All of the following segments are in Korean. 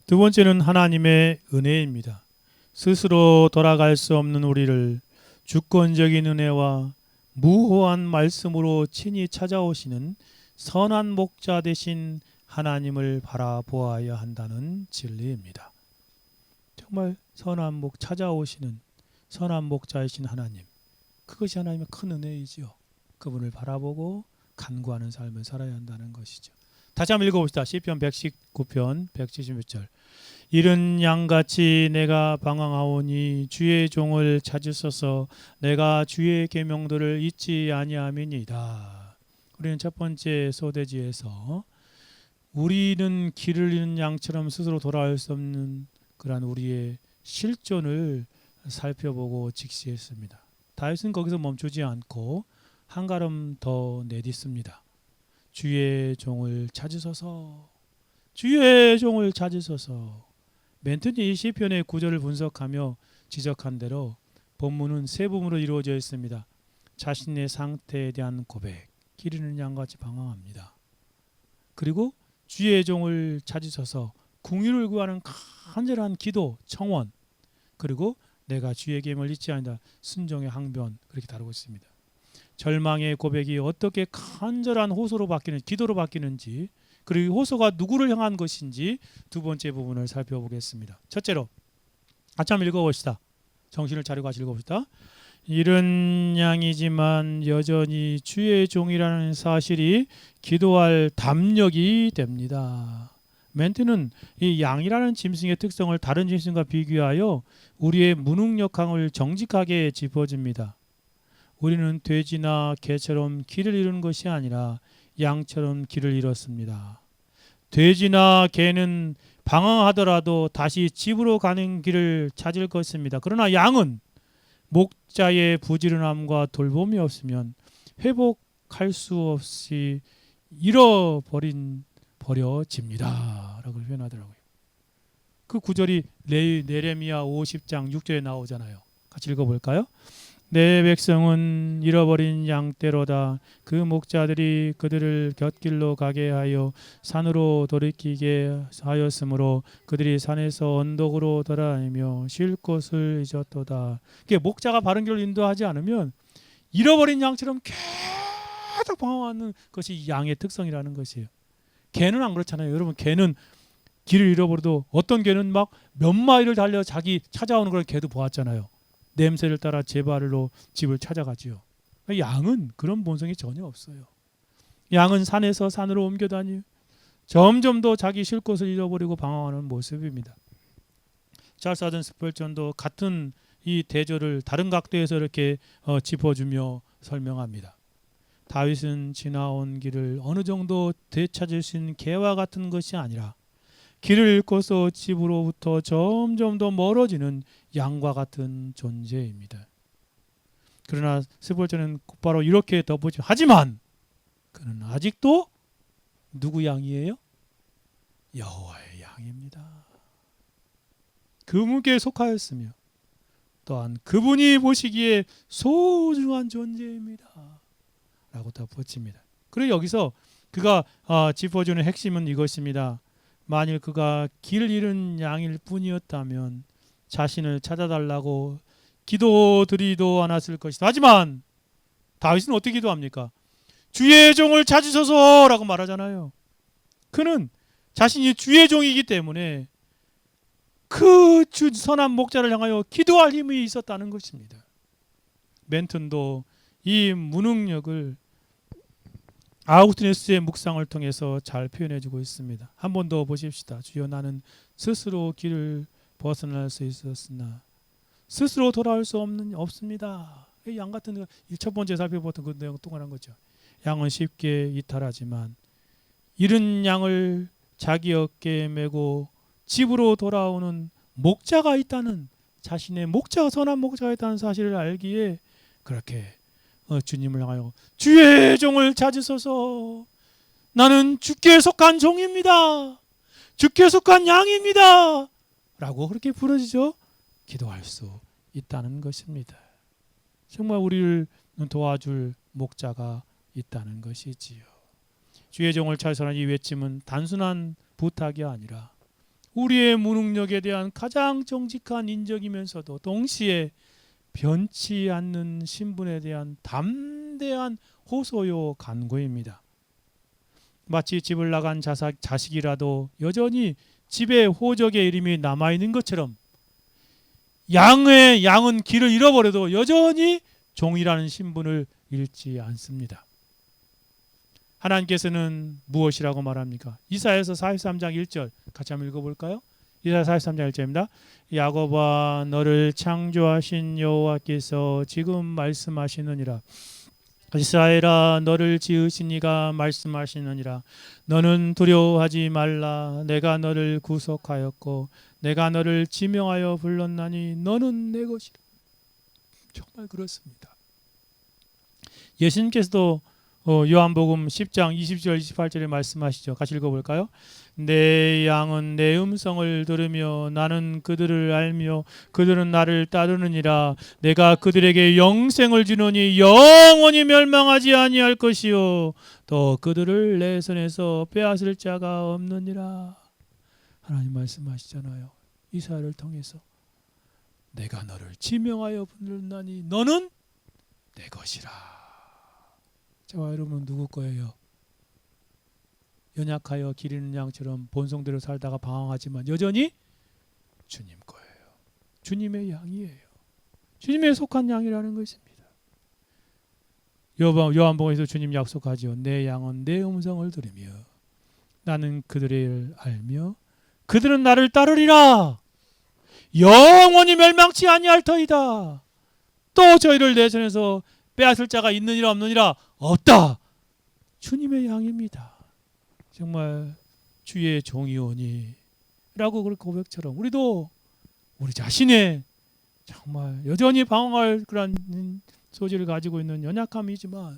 두 번째는 하나님의 은혜입니다. 스스로 돌아갈 수 없는 우리를 주권적인 은혜와 무호한 말씀으로 친히 찾아오시는 선한 목자 되신 하나님을 바라보아야 한다는 진리입니다. 정말 찾아오시는 선한 목자이신 하나님, 그것이 하나님의 큰 은혜이지요. 그분을 바라보고 간구하는 삶을 살아야 한다는 것이죠. 다시 한번 읽어봅시다. 시편 119편 170절. 이른 양같이 내가 방황하오니 주의 종을 찾으소서. 내가 주의 계명들을 잊지 아니함이니이다. 우리는 첫 번째 소대지에서 우리는 길을 잃은 양처럼 스스로 돌아올 수 없는 그러한 우리의 실존을 살펴보고 직시했습니다. 다윗은 거기서 멈추지 않고 한 걸음 더 내딛습니다. 주의 종을 찾으소서. 주의 종을 찾으소서. 멘트니 이 시편의 구절을 분석하며 지적한 대로 본문은 세 부분으로 이루어져 있습니다. 자신의 상태에 대한 고백, 길 잃는 양같이 방황합니다. 그리고 주의 종을 찾으소서, 궁유를 구하는 간절한 기도, 청원, 그리고 내가 주의 계명을 잊지 않는다, 순종의 항변, 그렇게 다루고 있습니다. 절망의 고백이 어떻게 간절한 호소로 바뀌는, 기도로 바뀌는지, 그리고 호소가 누구를 향한 것인지 두 번째 부분을 살펴보겠습니다. 첫째로 같이 한번 읽어봅시다. 정신을 차리고 같이 읽어봅시다. 이른 양이지만 여전히 주의 종이라는 사실이 기도할 담력이 됩니다. 멘트는 이 양이라는 짐승의 특성을 다른 짐승과 비교하여 우리의 무능력함을 정직하게 짚어줍니다. 우리는 돼지나 개처럼 길을 잃은 것이 아니라 양처럼 길을 잃었습니다. 돼지나 개는 방황하더라도 다시 집으로 가는 길을 찾을 것입니다. 그러나 양은 목자의 부지런함과 돌봄이 없으면 회복할 수 없이 버려집니다. 라고 표현하더라고요. 그 구절이 네레미야 50장 6절에 나오잖아요. 같이 읽어볼까요? 내 백성은 잃어버린 양떼로다. 그 목자들이 그들을 곁길로 가게 하여 산으로 돌이키게 하였으므로 그들이 산에서 언덕으로 돌아다니며 쉴 곳을 잊었도다. 목자가 바른 길로 인도하지 않으면 잃어버린 양처럼 계속 방황하는 것이 양의 특성이라는 것이에요. 개는 안 그렇잖아요. 여러분, 개는 길을 잃어버려도 어떤 개는 막 몇 마일을 달려 자기 찾아오는 걸 개도 보았잖아요. 냄새를 따라 제 발로 집을 찾아가지요. 양은 그런 본성이 전혀 없어요. 양은 산에서 산으로 옮겨 다니고 점점 더 자기 쉴 곳을 잃어버리고 방황하는 모습입니다. 찰스 하든 스펄전도 같은 이 대조를 다른 각도에서 이렇게 짚어주며 설명합니다. 다윗은 지나온 길을 어느 정도 되찾을 수 있는 개와 같은 것이 아니라 길을 잃고서 집으로부터 점점 더 멀어지는 양과 같은 존재입니다. 그러나 스볼전은 곧바로 이렇게 덧붙이죠. 하지만 그는 아직도 누구 양이에요? 여호와의 양입니다. 그분께 속하였으며 또한 그분이 보시기에 소중한 존재입니다. 라고 덧붙입니다. 그리고 여기서 그가 짚어주는 핵심은 이것입니다. 만일 그가 길 잃은 양일 뿐이었다면 자신을 찾아달라고 기도드리도 않았을 것이다. 하지만 다윗은 어떻게 기도합니까? 주의 종을 찾으소서라고 말하잖아요. 그는 자신이 주의 종이기 때문에 그 선한 목자를 향하여 기도할 힘이 있었다는 것입니다. 멘튼도 이 무능력을 아우구스티누스의 묵상을 통해서 잘 표현해주고 있습니다. 한 번 더 보십시다. 주여, 나는 스스로 길을 벗어날 수 있었으나 스스로 돌아올 수 없습니다. 양 같은 첫 번째 살펴봤던 그 내용 동일한 거죠. 양은 쉽게 이탈하지만 잃은 양을 자기 어깨에 메고 집으로 돌아오는 목자가 있다는, 자신의 목자가 선한 목자가 있다는 사실을 알기에 그렇게 주님을 향하여 주의 종을 찾으소서. 나는 주께 속한 종입니다. 주께 속한 양입니다. 라고 그렇게 부르짖어 기도할 수 있다는 것입니다. 정말 우리를 도와줄 목자가 있다는 것이지요. 주의 종을 찾으소서 이 외침은 단순한 부탁이 아니라 우리의 무능력에 대한 가장 정직한 인정이면서도 동시에 변치 않는 신분에 대한 담대한 호소요 간구입니다. 마치 집을 나간 자식이라도 여전히 집에 호적의 이름이 남아있는 것처럼 양은 길을 잃어버려도 여전히 종이라는 신분을 잃지 않습니다. 하나님께서는 무엇이라고 말합니까? 이사야서 43장 1절 같이 한번 읽어볼까요? 이사야 43장 1절입니다. 야곱아 너를 창조하신 여호와께서 지금 말씀하시느니라. 이스라엘아 너를 지으신 이가 말씀하시느니라. 너는 두려워하지 말라. 내가 너를 구속하였고 내가 너를 지명하여 불렀나니 너는 내 것이라. 정말 그렇습니다. 예수님께서도 요한복음 10장 20절 28절에 말씀하시죠. 같이 읽어볼까요? 내 양은 내 음성을 들으며 나는 그들을 알며 그들은 나를 따르느니라. 내가 그들에게 영생을 주노니 영원히 멸망하지 아니할 것이요 또 그들을 내 손에서 빼앗을 자가 없느니라. 하나님 말씀하시잖아요. 이사야를 통해서 내가 너를 지명하여 부르나니 너는 내 것이라. 저와 여러분은 누구 거예요? 연약하여 기르는 양처럼 본성대로 살다가 방황하지만 여전히 주님 거예요. 주님의 양이에요. 주님에 속한 양이라는 것입니다. 요한복음에서 주님 약속하죠. 내 양은 내 음성을 들으며 나는 그들을 알며 그들은 나를 따르리라. 영원히 멸망치 아니할 터이다. 또 저희를 내 손에서 빼앗을 자가 있느니라 없느니라. 없다. 주님의 양입니다. 정말 주의 종이오니 라고 그렇게 고백처럼 우리도 우리 자신의 정말 여전히 방황할 그런 소질을 가지고 있는 연약함이지만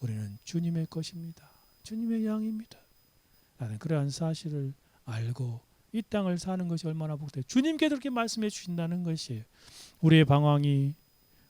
우리는 주님의 것입니다. 주님의 양입니다. 나는 그러한 사실을 알고 이 땅을 사는 것이 얼마나 복돼요. 주님께서 그렇게 말씀해 주신다는 것이에요. 우리의 방황이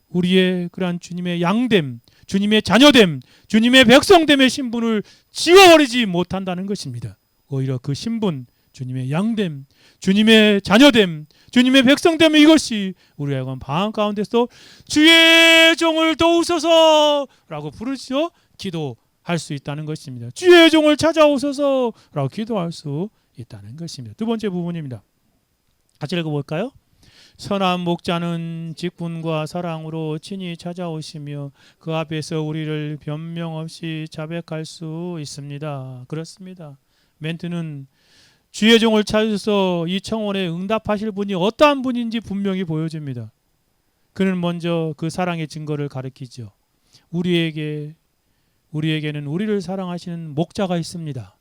우리의 그러한 주님의 양됨, 주님의 자녀됨, 주님의 백성됨의 신분을 지워버리지 못한다는 것입니다. 오히려 그 신분, 주님의 양됨, 주님의 자녀됨, 주님의 백성됨 이것이 우리의 방황 가운데서 주의 종을 도우소서 라고 부르죠. 기도할 수 있다는 것입니다. 주의 종을 찾아오소서 라고 기도할 수 있다는 것입니다. 두 번째 부분입니다. 같이 읽어볼까요? 선한 목자는 직분과 사랑으로 친히 찾아오시며 그 앞에서 우리를 변명 없이 자백할 수 있습니다. 그렇습니다. 멘트는 주의 종을 찾아서 이 청원에 응답하실 분이 어떠한 분인지 분명히 보여줍니다. 그는 먼저 그 사랑의 증거를 가리키죠. 우리에게는 우리를 사랑하시는 목자가 있습니다.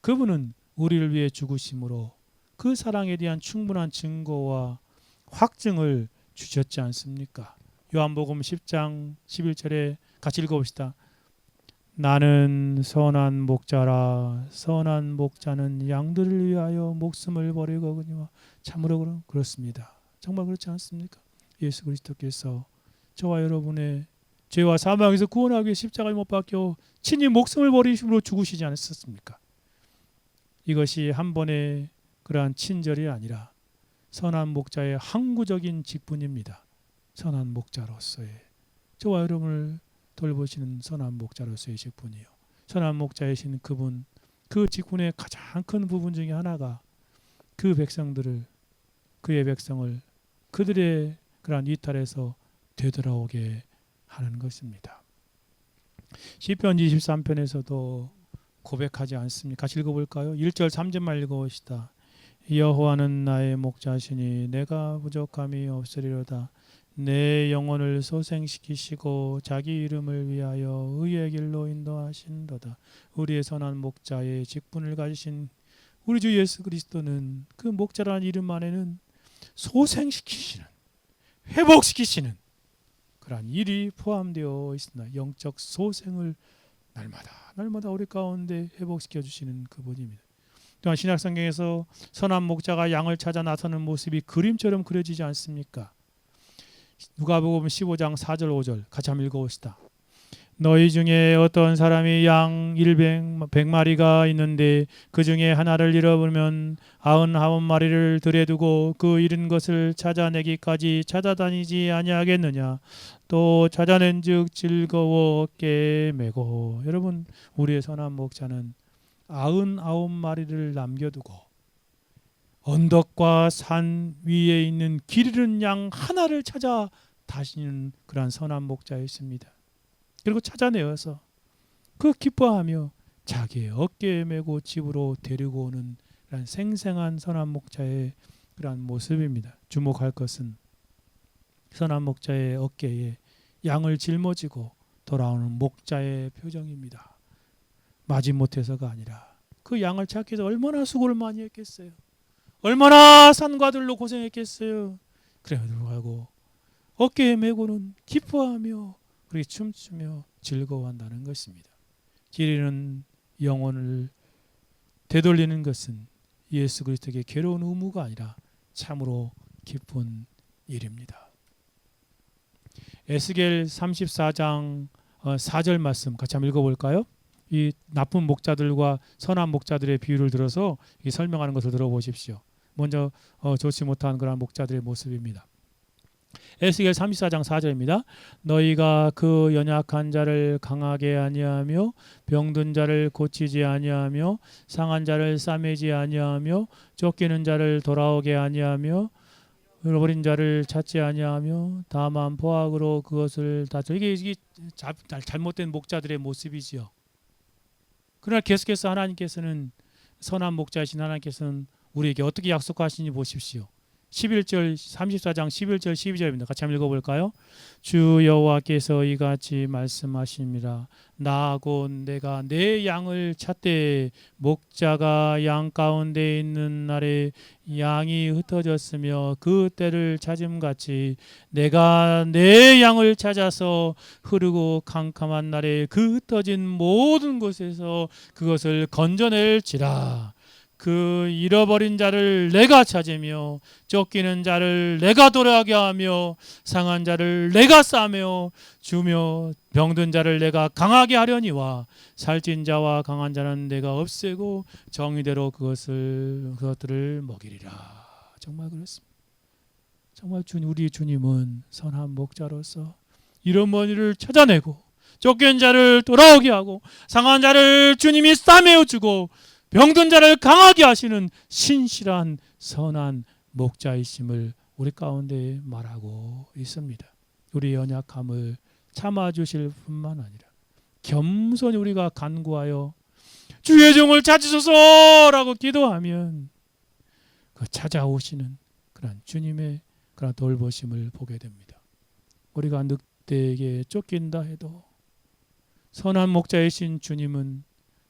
그분은 우리를 위해 죽으심으로 그 사랑에 대한 충분한 증거와 확증을 주셨지 않습니까? 요한복음 10장 11절에 같이 읽어봅시다. 나는 선한 목자라. 선한 목자는 양들을 위하여 목숨을 버리거니와. 참으로 그렇습니다. 정말 그렇지 않습니까? 예수 그리스도께서 저와 여러분의 죄와 사망에서 구원하기 위해 십자가에 못 박혀 친히 목숨을 버리심으로 죽으시지 않았습니까? 이것이 한 번의 그러한 친절이 아니라 선한 목자의 항구적인 직분입니다. 선한 목자로서의 저와 여러분을 돌보시는 선한 목자로서의 직분이요. 선한 목자이신 그분, 그 직분의 가장 큰 부분 중에 하나가 그의 백성을 그들의 그러한 이탈에서 되돌아오게 하는 것입니다. 시편 23편에서도 고백하지 않습니까? 같이 읽어볼까요? 1절 3절만 읽어봅시다. 여호와는 나의 목자시니 내가 부족함이 없으리로다. 내 영혼을 소생시키시고 자기 이름을 위하여 의의 길로 인도하신도다. 우리의 선한 목자의 직분을 가지신 우리 주 예수 그리스도는 그 목자라는 이름 안에는 소생시키시는, 회복시키시는 그러한 일이 포함되어 있습니다. 영적 소생을 날마다 우리 가운데 회복시켜 주시는 그분입니다. 또한 신약성경에서 선한 목자가 양을 찾아 나서는 모습이 그림처럼 그려지지 않습니까? 누가복음 15장 4절 5절 같이 한번 읽어봅시다. 너희 중에 어떤 사람이 양 100마리가 있는데 그 중에 하나를 잃어버리면 99마리를 들에 두고 그 잃은 것을 찾아내기까지 찾아다니지 아니하겠느냐. 또 찾아낸즉 즐거워 어깨에 메고. 여러분, 우리의 선한 목자는 99마리를 남겨두고 언덕과 산 위에 있는 길 잃은 양 하나를 찾아 다시는 그러한 선한 목자였습니다. 그리고 찾아내어서 그 기뻐하며 자기의 어깨에 메고 집으로 데리고 오는 그런 생생한 선한 목자의 그러한 모습입니다. 주목할 것은 선한 목자의 어깨에 양을 짊어지고 돌아오는 목자의 표정입니다. 마지못해서가 아니라 그 양을 찾기 위해서 얼마나 수고를 많이 했겠어요. 얼마나 산과들로 고생했겠어요. 그래도 불구하고 어깨에 메고는 기뻐하며 그렇게 춤추며 즐거워한다는 것입니다. 길 잃은 영혼을 되돌리는 것은 예수 그리스도에게 괴로운 의무가 아니라 참으로 기쁜 일입니다. 에스겔 34장 4절 말씀 같이 한번 읽어볼까요? 이 나쁜 목자들과 선한 목자들의 비유를 들어서 설명하는 것을 들어보십시오. 먼저 좋지 못한 그런 목자들의 모습입니다. 에스겔 34장 4절입니다. 너희가 그 연약한 자를 강하게 아니하며 병든 자를 고치지 아니하며 상한 자를 싸매지 아니하며 쫓기는 자를 돌아오게 아니하며 잃어버린 자를 찾지 아니하며 다만 포악으로 그것을 다쳐. 이게 잘못된 목자들의 모습이지요. 그러나 계속해서 하나님께서는 선한 목자이신 하나님께서는 우리에게 어떻게 약속하시니 보십시오. 11절 34장 11절 12절입니다. 같이 한번 읽어볼까요? 주 여호와께서 이같이 말씀하십니다. 나 곧 내가 내 양을 찾되 목자가 양 가운데 있는 날에 양이 흩어졌으며 그 때를 찾음같이 내가 내 양을 찾아서 흐르고 캄캄한 날에 그 흩어진 모든 곳에서 그것을 건져낼지라. 그 잃어버린 자를 내가 찾으며 쫓기는 자를 내가 돌아가게 하며 상한 자를 내가 싸며 주며 병든 자를 내가 강하게 하려니와 살찐 자와 강한 자는 내가 없애고 정의대로 그것들을 먹이리라. 정말 그렇습니다. 정말 우리 주님은 선한 목자로서 잃어버린 찾아내고 쫓긴 자를 돌아오게 하고 상한 자를 주님이 싸매어 주고 병든 자를 강하게 하시는 신실한 선한 목자이심을 우리 가운데 말하고 있습니다. 우리 연약함을 참아주실 뿐만 아니라 겸손히 우리가 간구하여 주의 종을 찾으소서라고 기도하면 그 찾아오시는 그런 주님의 그런 돌보심을 보게 됩니다. 우리가 늑대에게 쫓긴다 해도 선한 목자이신 주님은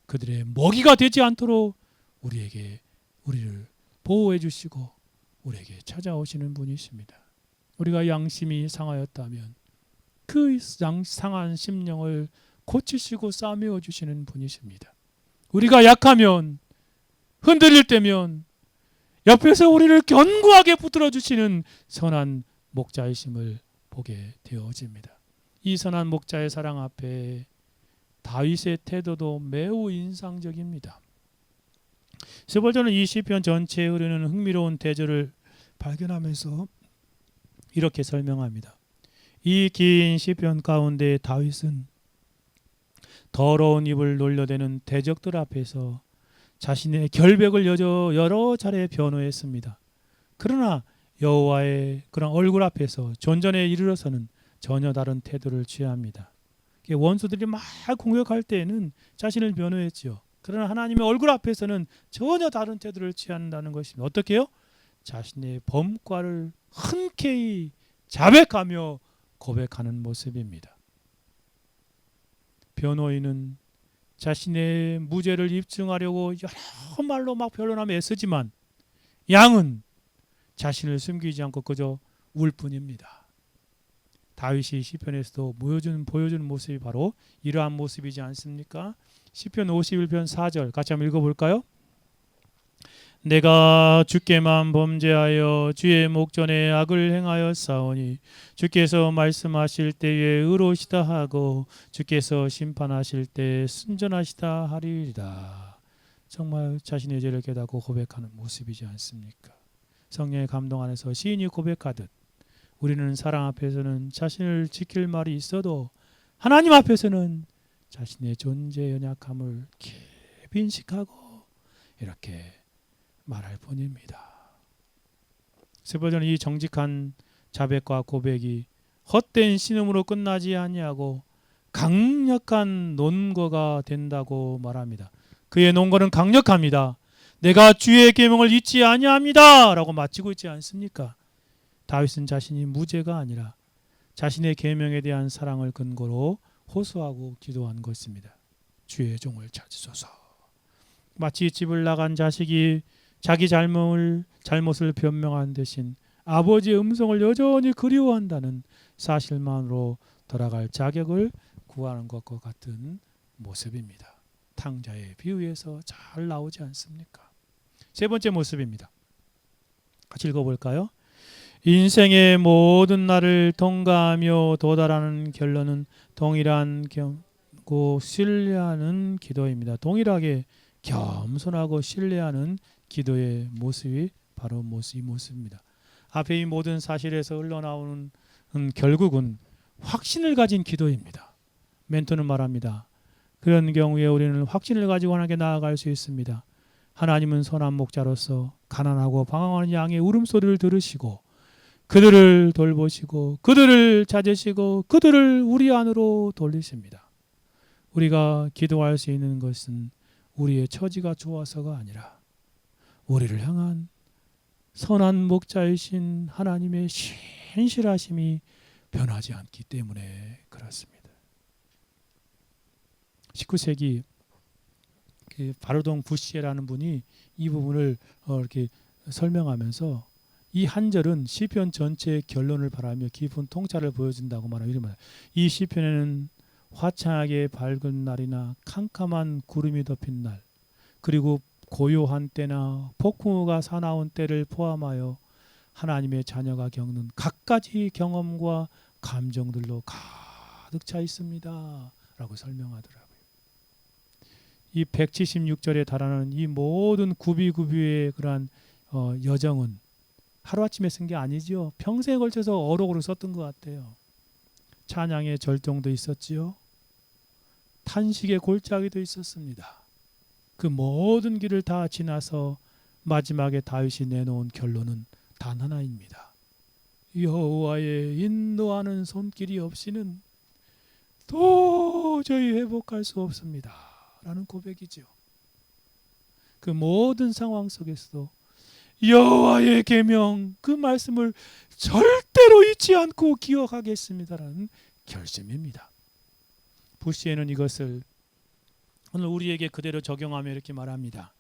그들의 먹이가 되지 않도록 우리를 보호해 주시고 우리에게 찾아오시는 분이십니다. 우리가 양심이 상하였다면 그 상한 심령을 고치시고 싸매어 주시는 분이십니다. 우리가 약하면 흔들릴 때면 옆에서 우리를 견고하게 붙들어 주시는 선한 목자이심을 보게 되어집니다. 이 선한 목자의 사랑 앞에 다윗의 태도도 매우 인상적입니다. 스벌전은 이 시편 전체에 흐르는 흥미로운 대조를 발견하면서 이렇게 설명합니다. 이 긴 시편 가운데 다윗은 더러운 입을 놀려대는 대적들 앞에서 자신의 결백을 여러 차례 변호했습니다. 그러나 여호와의 그런 얼굴 앞에서 존전에 이르러서는 전혀 다른 태도를 취합니다. 원수들이 막 공격할 때에는 자신을 변호했지요. 그러나 하나님의 얼굴 앞에서는 전혀 다른 태도를 취한다는 것입니다. 어떻게 해요? 자신의 범과를 흔쾌히 자백하며 고백하는 모습입니다. 변호인은 자신의 무죄를 입증하려고 여러 말로 막 변론하며 애쓰지만 양은 자신을 숨기지 않고 그저 울 뿐입니다. 다윗이 시편에서도 보여주는 모습이 바로 이러한 모습이지 않습니까? 시편 51편 4절 같이 한번 읽어볼까요? 내가 주께만 범죄하여 주의 목전에 악을 행하였사오니 주께서 말씀하실 때에 의로우시다 하고 주께서 심판하실 때 순전하시다 하리이다. 정말 자신의 죄를 깨닫고 고백하는 모습이지 않습니까? 성령의 감동 안에서 시인이 고백하듯 우리는 사랑 앞에서는 자신을 지킬 말이 있어도 하나님 앞에서는 자신의 존재 연약함을 깊이 인식하고 이렇게 말할 뿐입니다. 세 번째는 이 정직한 자백과 고백이 헛된 신음으로 끝나지 아니하고 강력한 논거가 된다고 말합니다. 그의 논거는 강력합니다. 내가 주의 계명을 잊지 아니합니다 라고 마치고 있지 않습니까? 다윗은 자신이 무죄가 아니라 자신의 계명에 대한 사랑을 근거로 호소하고 기도한 것입니다. 주의 종을 찾으소서. 마치 집을 나간 자식이 자기 잘못을 변명한 대신 아버지의 음성을 여전히 그리워한다는 사실만으로 돌아갈 자격을 구하는 것과 같은 모습입니다. 탕자의 비유에서 잘 나오지 않습니까? 세 번째 모습입니다. 같이 읽어볼까요? 인생의 모든 날을 통과하며 도달하는 결론은 동일한 겸고 신뢰하는 기도입니다. 동일하게 겸손하고 신뢰하는 기도의 모습이 바로 이 모습입니다. 앞에 이 모든 사실에서 흘러나오는 결국은 확신을 가진 기도입니다. 멘토는 말합니다. 그런 경우에 우리는 확신을 가지고 하나님께 나아갈 수 있습니다. 하나님은 선한 목자로서 가난하고 방황하는 양의 울음소리를 들으시고 그들을 돌보시고 그들을 찾으시고 그들을 우리 안으로 돌리십니다. 우리가 기도할 수 있는 것은 우리의 처지가 좋아서가 아니라 우리를 향한 선한 목자이신 하나님의 신실하심이 변하지 않기 때문에 그렇습니다. 19세기 바르동 부시에라는 분이 이 부분을 이렇게 설명하면서 이 한 절은 시편 전체의 결론을 바라며 깊은 통찰을 보여준다고 말합니다. 이 시편에는 화창하게 밝은 날이나 캄캄한 구름이 덮인 날, 그리고 고요한 때나 폭풍우가 사나운 때를 포함하여 하나님의 자녀가 겪는 갖가지 경험과 감정들로 가득 차 있습니다 라고 설명하더라고요. 이 176절에 달하는 이 모든 구비구비의 그러한 여정은 하루아침에 쓴 게 아니죠. 평생에 걸쳐서 어록으로 썼던 것 같아요. 찬양의 절정도 있었지요. 탄식의 골짜기도 있었습니다. 그 모든 길을 다 지나서 마지막에 다윗이 내놓은 결론은 단 하나입니다. 여호와의 인도하는 손길이 없이는 도저히 회복할 수 없습니다 라는 고백이죠. 그 모든 상황 속에서도 여호와의 계명, 그 말씀을 절대로 잊지 않고 기억하겠습니다라는 결심입니다. 부시에는 이것을 오늘 우리에게 그대로 적용하며 이렇게 말합니다.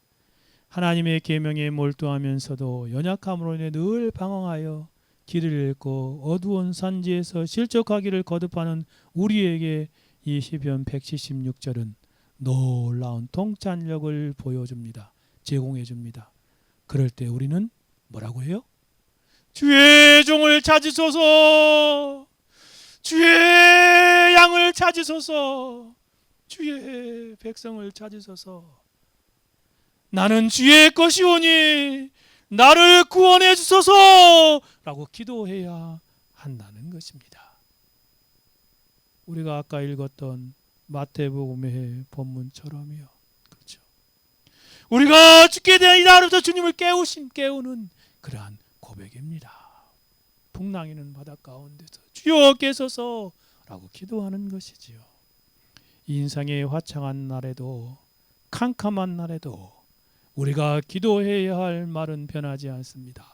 하나님의 계명에 몰두하면서도 연약함으로 인해 늘 방황하여 길을 잃고 어두운 산지에서 실족하기를 거듭하는 우리에게 이 시편 176절은 놀라운 통찰력을 보여줍니다. 제공해줍니다. 그럴 때 우리는 뭐라고 해요? 주의 종을 찾으소서, 주의 양을 찾으소서, 주의 백성을 찾으소서. 나는 주의 것이오니 나를 구원해 주소서 라고 기도해야 한다는 것입니다. 우리가 아까 읽었던 마태복음의 본문처럼요. 그렇죠. 우리가 주께 대한 이날부터 주님을 깨우는 그러한 고백입니다. 풍랑이는 바다 가운데서 주여 깨소서 라고 기도하는 것이지요. 인생의 화창한 날에도 캄캄한 날에도 우리가 기도해야 할 말은 변하지 않습니다.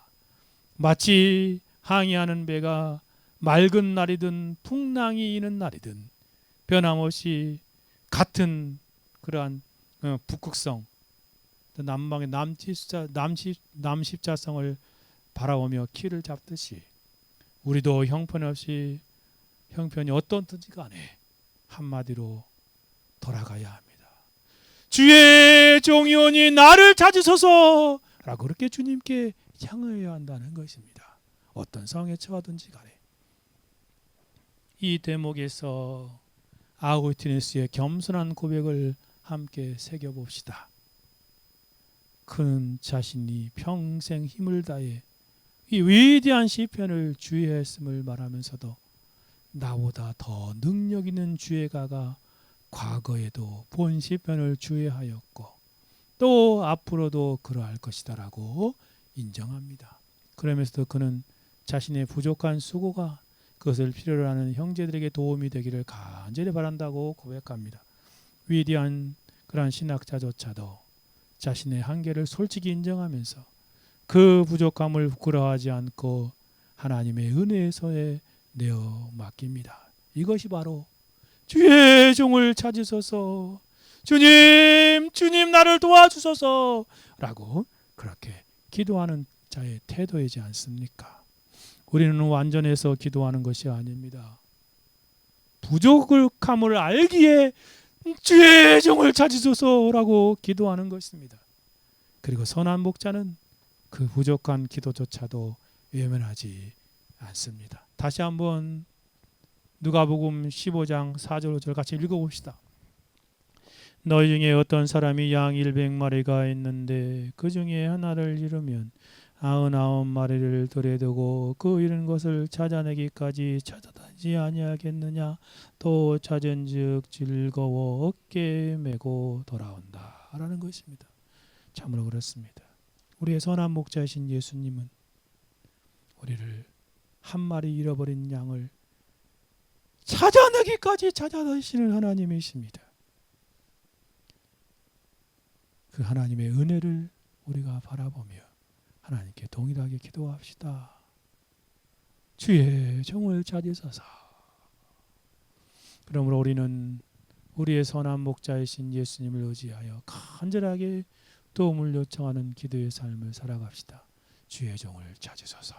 마치 항해하는 배가 맑은 날이든 풍랑이 이는 날이든 변함없이 같은 그러한 북극성, 남방의 남십자성을 바라보며 키를 잡듯이 우리도 형편이 어떻든지 간에 한마디로 돌아가야 합니다. 주의 종이오니 나를 찾으소서 라고 그렇게 주님께 향해야 한다는 것입니다. 어떤 상황에 처하든지 간에. 이 대목에서 아우구스티누스의 겸손한 고백을 함께 새겨봅시다. 그는 자신이 평생 힘을 다해 이 위대한 시편을 주의했음을 말하면서도 나보다 더 능력 있는 주예가가 과거에도 본 시편을 주의하였고 또 앞으로도 그러할 것이다라고 인정합니다. 그러면서도 그는 자신의 부족한 수고가 그것을 필요로 하는 형제들에게 도움이 되기를 간절히 바란다고 고백합니다. 위대한 그러한 신학자조차도 자신의 한계를 솔직히 인정하면서 그 부족함을 부끄러워하지 않고 하나님의 은혜에서에 내어 맡깁니다. 이것이 바로 주의 종을 찾으소서, 주님 나를 도와주소서 라고 그렇게 기도하는 자의 태도이지 않습니까? 우리는 완전해서 기도하는 것이 아닙니다. 부족함을 알기에 주의 종을 찾으소서라고 기도하는 것입니다. 그리고 선한 목자는 그 부족한 기도조차도 외면하지 않습니다. 다시 한번 누가복음 15장 4절 5절 같이 읽어봅시다. 너희 중에 어떤 사람이 양 100마리가 있는데 그 중에 하나를 잃으면 99마리를 들에 두고 그 잃은 것을 찾아내기까지 찾아다니지 아니하겠느냐. 또 찾은즉 즐거워 어깨에 메고 돌아온다 라는 것입니다. 참으로 그렇습니다. 우리의 선한 목자이신 예수님은 우리를 한 마리 잃어버린 양을 찾아내기까지 찾아다니시는 하나님이십니다. 그 하나님의 은혜를 우리가 바라보며 하나님께 동일하게 기도합시다. 주의 종을 찾으소서. 그러므로 우리는 우리의 선한 목자이신 예수님을 의지하여 간절하게 도움을 요청하는 기도의 삶을 살아갑시다. 주의 종을 찾으소서.